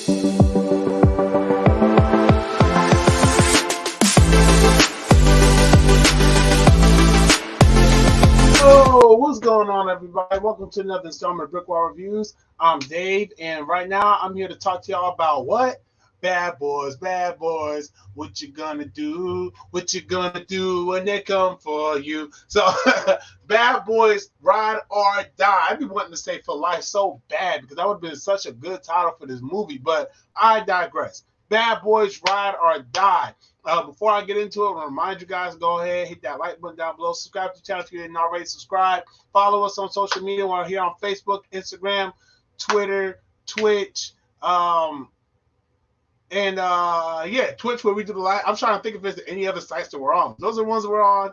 What's going on, everybody? Welcome to another installment of BrickWall Reviews. I'm Dave, and right now I'm here to talk to y'all about what? Bad boys, bad boys. What you gonna do? What you gonna do when they come for you? So, Bad Boys, Ride or Die. I've been wanting to say For Life so bad because that would have been such a good title for this movie, but I digress. Bad Boys, Ride or Die. Before I get into it, I want to remind you guys, go ahead, hit that like button down below, subscribe to the channel if you didn't already subscribe, follow us on social media. We're here on Facebook, Instagram, Twitter, Twitch, Twitch, where we do the live. I'm trying to think if there's any other sites that we're on. Those are the ones that we're on.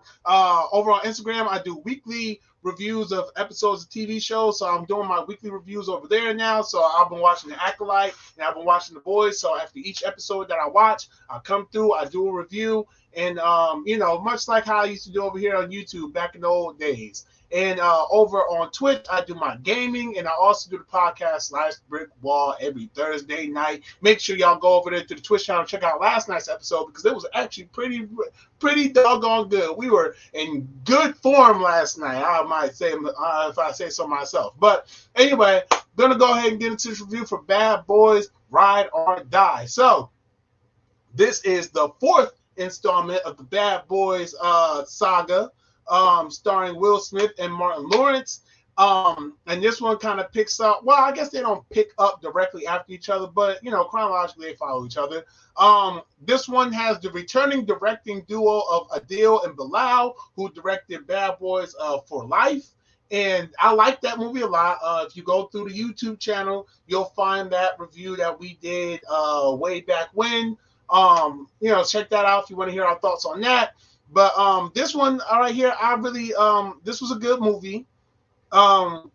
Over on Instagram, I do weekly reviews of episodes of TV shows, so I'm doing my weekly reviews over there now. So I've been watching The Acolyte, and I've been watching The Boys. So after each episode that I watch, I come through, I do a review, and much like how I used to do over here on YouTube back in the old days. And over on Twitch, I do my gaming, and I also do the podcast /BrickWall every Thursday night. Make sure y'all go over there to the Twitch channel and check out last night's episode because it was actually pretty doggone good. We were in good form last night, I might say, if I say so myself. But anyway, I'm going to go ahead and get into this review for Bad Boys, Ride or Die. So this is the fourth installment of the Bad Boys saga. Starring Will Smith and Martin Lawrence. And this one kind of picks up, well, I guess they don't pick up directly after each other, but, chronologically they follow each other. This one has the returning directing duo of Adil and Bilal, who directed Bad Boys for Life. And I like that movie a lot. If you go through the YouTube channel, you'll find that review that we did way back when. Check that out if you want to hear our thoughts on that. But this one right here, I really this was a good movie. Like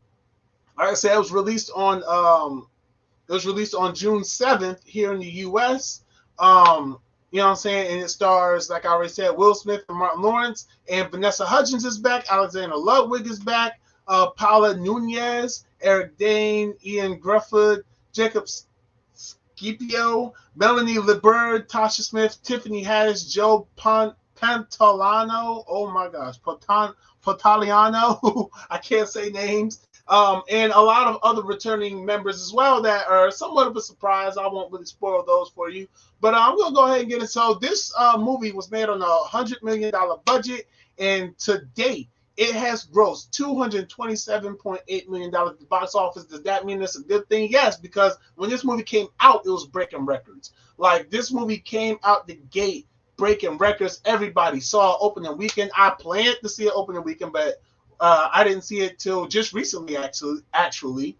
I said, it was released on June 7th here in the US. You know what I'm saying? And it stars, like I already said, Will Smith and Martin Lawrence, and Vanessa Hudgens is back, Alexander Ludwig is back, Paula Nunez, Eric Dane, Ian Grufford, Jacob Scipio, Melanie LeBird, Tasha Smith, Tiffany Haddish, Joe Pantoliano, oh my gosh, Pantoliano, I can't say names, and a lot of other returning members as well that are somewhat of a surprise. I won't really spoil those for you, but I'm going to go ahead and get it. So this movie was made on a $100 million budget, and to date, it has grossed $227.8 million at the box office. Does that mean it's a good thing? Yes, because when this movie came out, it was breaking records. Like, this movie came out the gate breaking records. Everybody saw opening weekend. I planned to see it opening weekend, but I didn't see it till just recently. Actually,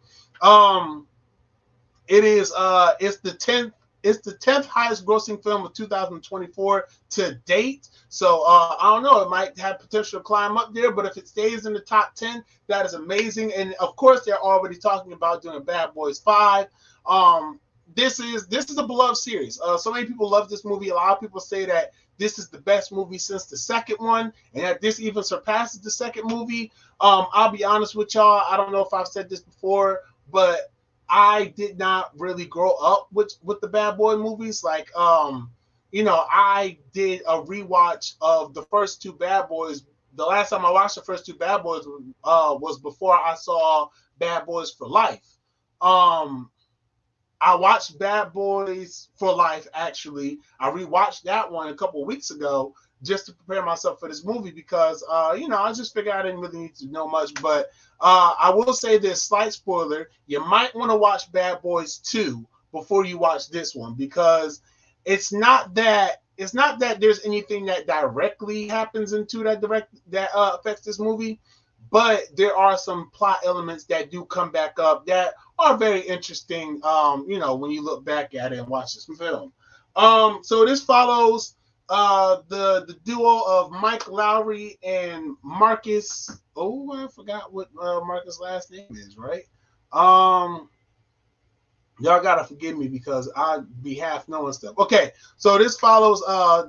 it's the 10th highest grossing film of 2024 to date. So I don't know, it might have potential to climb up there, but if it stays in the top 10, that is amazing. And of course, they're already talking about doing Bad Boys 5. This is a beloved series. So many people love this movie. A lot of people say that this is the best movie since the second one, and that this even surpasses the second movie. I'll be honest with y'all. I don't know if I've said this before, but I did not really grow up with the Bad Boy movies. Like, I did a rewatch of the first two Bad Boys. The last time I watched the first two Bad Boys was before I saw Bad Boys for Life. I watched Bad Boys for Life, actually. I rewatched that one a couple of weeks ago just to prepare myself for this movie because, I just figured I didn't really need to know much. But I will say this, slight spoiler, you might want to watch Bad Boys 2 before you watch this one because it's not that there's anything that directly happens into that affects this movie. But there are some plot elements that do come back up that are very interesting, when you look back at it and watch this film. So this follows the duo of Mike Lowry and Marcus. Oh, I forgot what Marcus' last name is, right? Y'all gotta forgive me because I be half knowing stuff. Okay, so this follows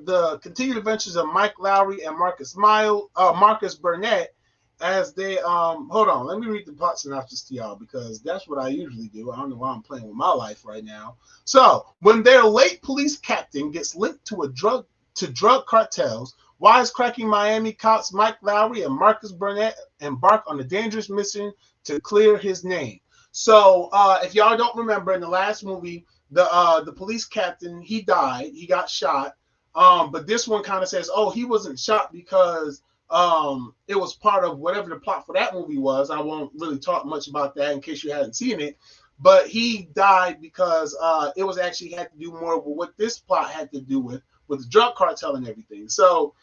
the continued adventures of Mike Lowry and Marcus Burnett as they hold on, let me read the plot synopsis to y'all because that's what I usually do. I don't know why I'm playing with my life right now. So when their late police captain gets linked to drug cartels, wisecracking Miami cops Mike Lowry and Marcus Burnett embark on a dangerous mission to clear his name. So if y'all don't remember, in the last movie, the police captain, he died, he got shot. But this one kind of says, oh, he wasn't shot because it was part of whatever the plot for that movie was. I won't really talk much about that in case you hadn't seen it, but he died because it was actually had to do more with what this plot had to do with the drug cartel and everything. So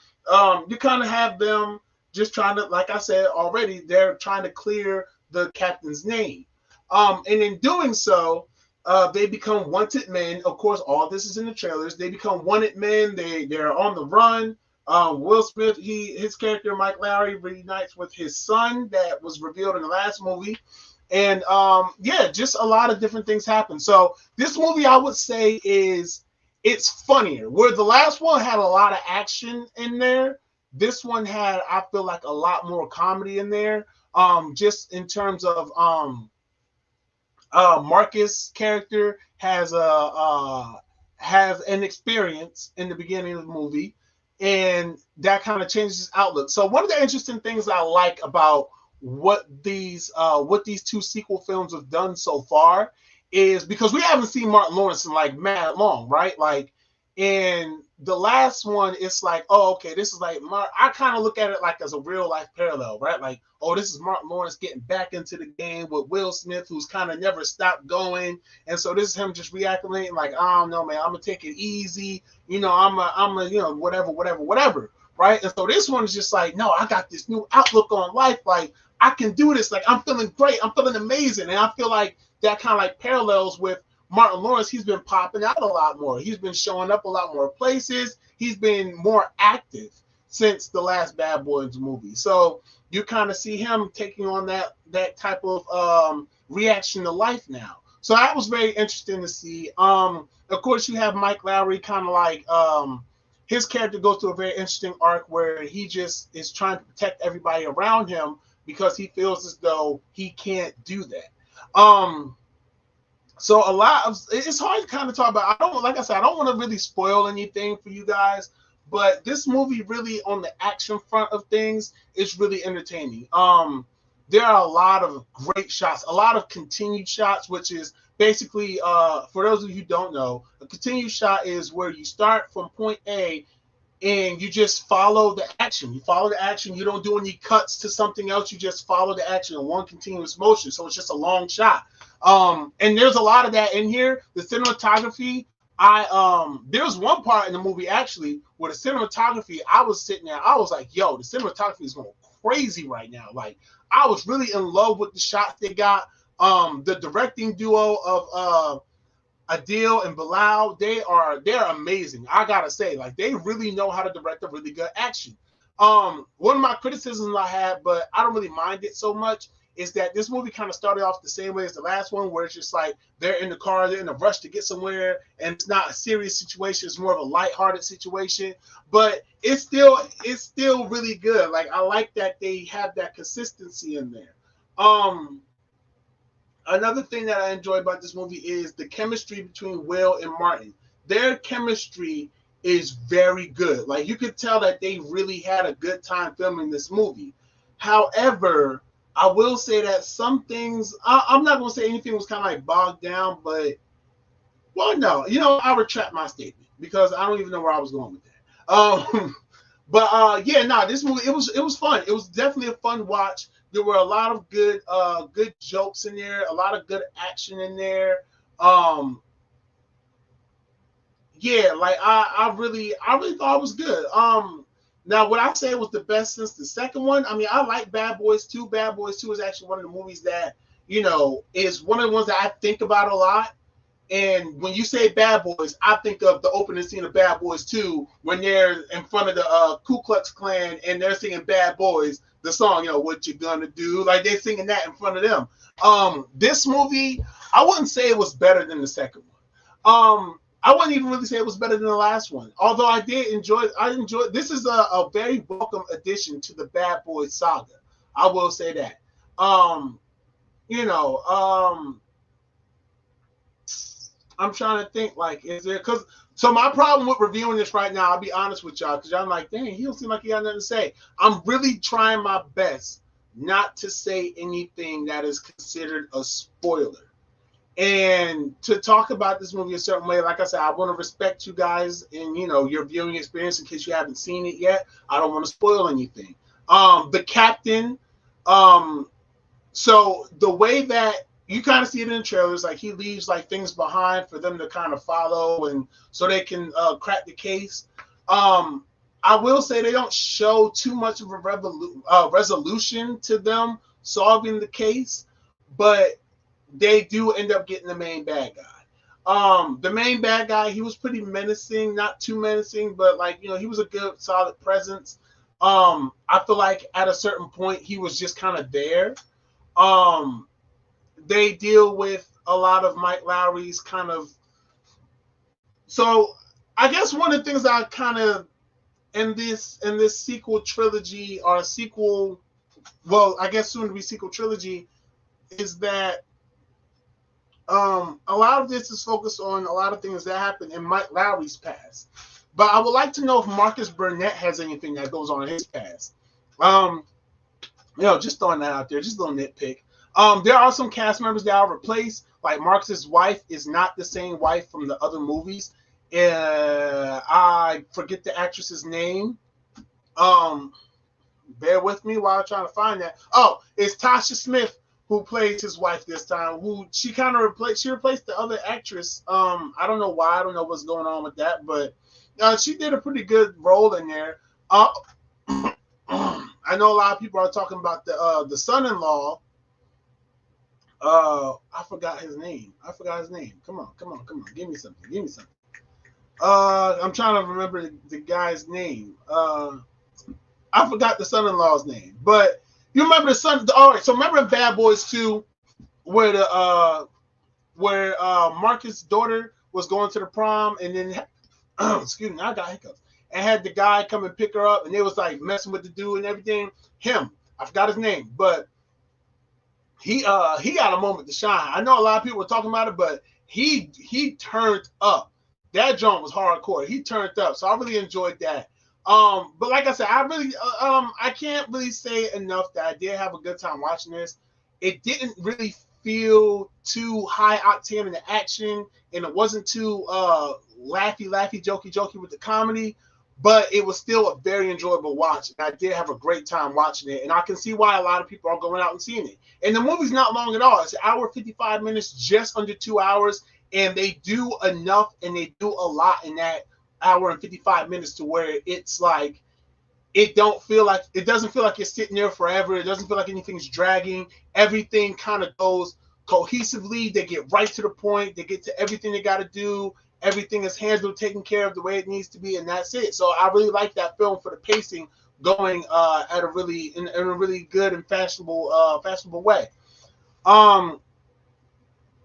you kind of have them just trying to, like I said already, they're trying to clear the captain's name, and in doing so, they become wanted men. Of course, all this is in the trailers. They become wanted men. They're on the run. Will Smith, his character Mike Lowry reunites with his son that was revealed in the last movie, and yeah, just a lot of different things happen. So this movie, I would say, it's funnier. Where the last one had a lot of action in there, this one had, I feel like, a lot more comedy in there. Just in terms of Marcus' character has an experience in the beginning of the movie, and that kind of changes his outlook. So one of the interesting things I like about what these two sequel films have done so far is because we haven't seen Martin Lawrence in like mad long, right? Like in the last one, it's like, oh, okay, this is like I kind of look at it like as a real life parallel, right? Like, oh, this is Martin Lawrence getting back into the game with Will Smith, who's kind of never stopped going, and so this is him just reacclimating, like, I don't know, man, I'm gonna take it easy, you know, I'm a, you know, whatever, right? And so this one is just like, no, I got this new outlook on life, like I can do this, like I'm feeling great, I'm feeling amazing, and I feel like that kind of like parallels with Martin Lawrence. He's been popping out a lot more. He's been showing up a lot more places. He's been more active since the last Bad Boys movie. So you kind of see him taking on that type of reaction to life now. So that was very interesting to see. Of course, you have Mike Lowry, kind of like his character goes through a very interesting arc where he just is trying to protect everybody around him because he feels as though he can't do that. So a lot of it's hard to kind of talk about. I don't, like I said, I don't want to really spoil anything for you guys, but this movie really on the action front of things is really entertaining. There are a lot of great shots, a lot of continued shots, which is basically for those of you who don't know, a continued shot is where you start from point A and you just follow the action. You follow the action. You don't do any cuts to something else. You just follow the action in one continuous motion. So it's just a long shot. And there's a lot of that in here. The cinematography, there was one part in the movie actually where the cinematography, I was sitting there, I was like, yo, the cinematography is going crazy right now. Like I was really in love with the shots they got. The directing duo of Adil and Bilal, they're amazing. I gotta say, like they really know how to direct a really good action. One of my criticisms I had, but I don't really mind it so much, is that this movie kind of started off the same way as the last one, where it's just like they're in the car, they're in a rush to get somewhere, and it's not a serious situation, it's more of a lighthearted situation. But it's still really good. Like I like that they have that consistency in there. Another thing that I enjoy about this movie is the chemistry between Will and Martin. Their chemistry is very good. Like you could tell that they really had a good time filming this movie. However, I will say that some things, I'm not going to say anything was kind of like bogged down, but, well, no, you know, I retract my statement because I don't even know where I was going with that. Yeah, no, this movie, it was fun. It was definitely a fun watch. There were a lot of good jokes in there, a lot of good action in there. Yeah, like I really thought it was good. Now would I say it was the best since the second one? I mean, I like Bad Boys 2. Bad Boys 2 is actually one of the movies that, you know, is one of the ones that I think about a lot. And when you say Bad Boys, I think of the opening scene of Bad Boys 2 when they're in front of the Ku Klux Klan and they're singing Bad Boys, the song, you know, what you gonna do? Like they're singing that in front of them. This movie, I wouldn't say it was better than the second one. I wouldn't even really say it was better than the last one. Although I enjoyed this is a very welcome addition to the Bad Boys saga. I will say that. Um, you know, I'm trying to think, like, is there, because, so my problem with reviewing this right now, I'll be honest with y'all, because y'all like, dang, he don't seem like he got nothing to say. I'm really trying my best not to say anything that is considered a spoiler. And to talk about this movie a certain way, like I said, I want to respect you guys and, you know, your viewing experience in case you haven't seen it yet. I don't want to spoil anything. The captain, um, so the way that you kind of see it in the trailers, like he leaves like things behind for them to kind of follow, and so they can crack the case. Um, I will say they don't show too much of a resolution to them solving the case, but they do end up getting the main bad guy. The main bad guy, he was pretty menacing, not too menacing, but like, you know, he was a good, solid presence. I feel like at a certain point he was just kind of there. Um, they deal with a lot of Mike Lowry's kind of. So I guess one of the things I kind of in this sequel trilogy or sequel, well, I guess soon to be sequel trilogy, is that a lot of this is focused on a lot of things that happened in Mike Lowry's past. But I would like to know if Marcus Burnett has anything that goes on in his past. Um, just throwing that out there, just a little nitpick. There are some cast members that are replaced. Like Marcus's wife is not the same wife from the other movies. I forget the actress's name. Um, Bear with me while I'm trying to find that. Oh, it's Tasha Smith who plays his wife this time. Who she kind of replaced? She replaced the other actress. I don't know why. I don't know what's going on with that, but she did a pretty good role in there. I know a lot of people are talking about the son-in-law. I forgot his name. Come on. Give me something. I'm trying to remember the guy's name. I forgot the son-in-law's name, but you remember the son. All right, so remember in Bad Boys 2, where Marcus' daughter was going to the prom, and then excuse me, I got hiccups, and had the guy come and pick her up, and they was like messing with the dude and everything. I forgot his name, but he got a moment to shine. I know a lot of people were talking about it, but he turned up. That joint was hardcore. He turned up, so I really enjoyed that. But like I said, I can't really say enough that I did have a good time watching this. It didn't really feel too high octane in the action, and it wasn't too laughy, jokey with the comedy, but it was still a very enjoyable watch. And I did have a great time watching it, and I can see why a lot of people are going out and seeing it. And the movie's not long at all. It's an hour 55 minutes, just under 2 hours, and they do enough and they do a lot in that hour and 55 minutes to where it's like it doesn't feel like you're sitting there forever. It doesn't feel like anything's dragging. Everything kind of goes cohesively. They get right to the point. They get to everything they got to do. Everything is handled, taken care of the way it needs to be, and that's it. So I really like that film for the pacing going at a really in a really good and fashionable way.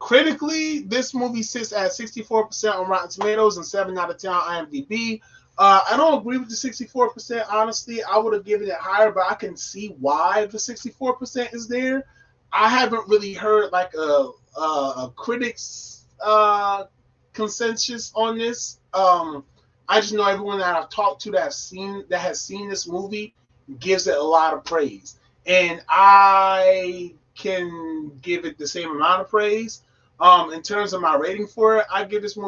Critically, this movie sits at 64% on Rotten Tomatoes and 7 out of 10 on IMDb. I don't agree with the 64%. Honestly, I would have given it higher, but I can see why the 64% is there. I haven't really heard like a critics consensus on this. I just know everyone that I've talked to that has seen this movie gives it a lot of praise, and I can give it the same amount of praise. In terms of my rating for it, I give it 4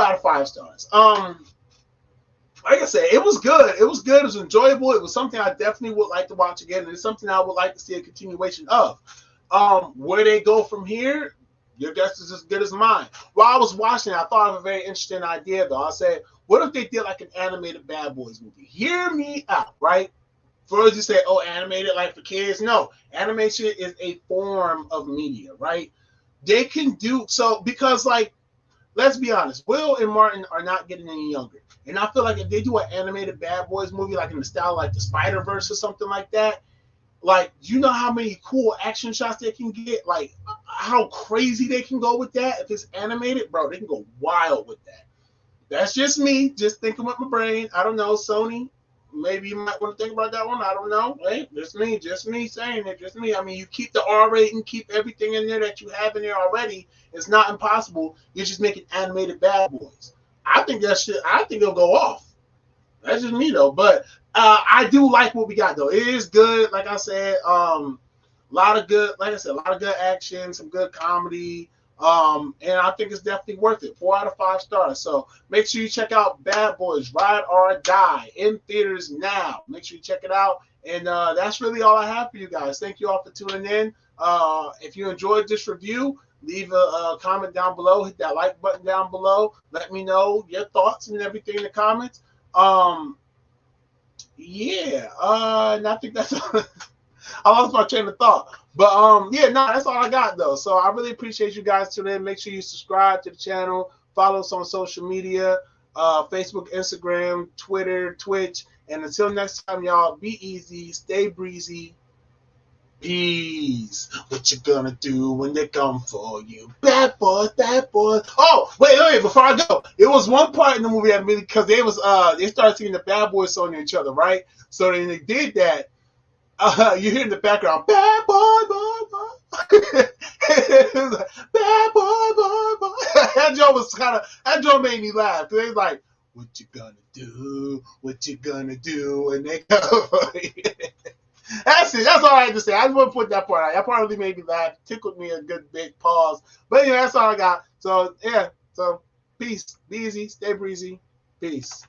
out of 5 stars. Like I said, it was good. It was enjoyable. It was something I definitely would like to watch again, and it's something I would like to see a continuation of. Where they go from here, your guess is as good as mine. While I was watching it, I thought of a very interesting idea, though. I said, what if they did like an animated Bad Boys movie? Hear me out, right? First you say, oh, animated like for kids. No, animation is a form of media, right? They can do so because, like, let's be honest, Will and Martin are not getting any younger. And I feel like if they do an animated Bad Boys movie, like in the style like the Spider-Verse or something like that, like, you know how many cool action shots they can get? Like, how crazy they can go with that? If it's animated, bro, they can go wild with that. That's just me, just thinking with my brain. I don't know, Sony, maybe you might want to think about that one. I don't know. Hey, just me saying it. Just me. I mean, you keep the R rating, keep everything in there that you have in there already. It's not impossible. You're just making animated Bad Boys. I think that shit. I think it'll go off. That's just me though. But I do like what we got though. It is good. Like I said, a lot of good. Like I said, a lot of good action, some good comedy. And I think it's definitely worth it. 4 out of 5 stars. So make sure you check out Bad Boys Ride or Die in theaters now. Make sure you check it out. And that's really all I have for you guys. Thank you all for tuning in. If you enjoyed this review, leave a comment down below. Hit that like button down below. Let me know your thoughts and everything in the comments. Yeah. And I think that's I lost my train of thought. But yeah, no, that's all I got though. So I really appreciate you guys tuning in. Make sure you subscribe to the channel, follow us on social media, Facebook, Instagram, Twitter, Twitch. And until next time, y'all, be easy, stay breezy. Peace. What you gonna do when they come for you? Bad boys, bad boys. Oh, wait, before I go, it was one part in the movie that really, because they started singing the Bad Boys song to each other, right? So then they did that. You hear in the background, bad boy, boy, boy. It was like, bad boy, boy, boy. That joke made me laugh. Because they was like, what you gonna do? What you gonna do when they come for you? That's it. That's all I had to say. I just want to put that part out. That part really made me laugh. Tickled me a good big pause. But anyway, that's all I got. So, yeah. So, peace. Be easy. Stay breezy. Peace.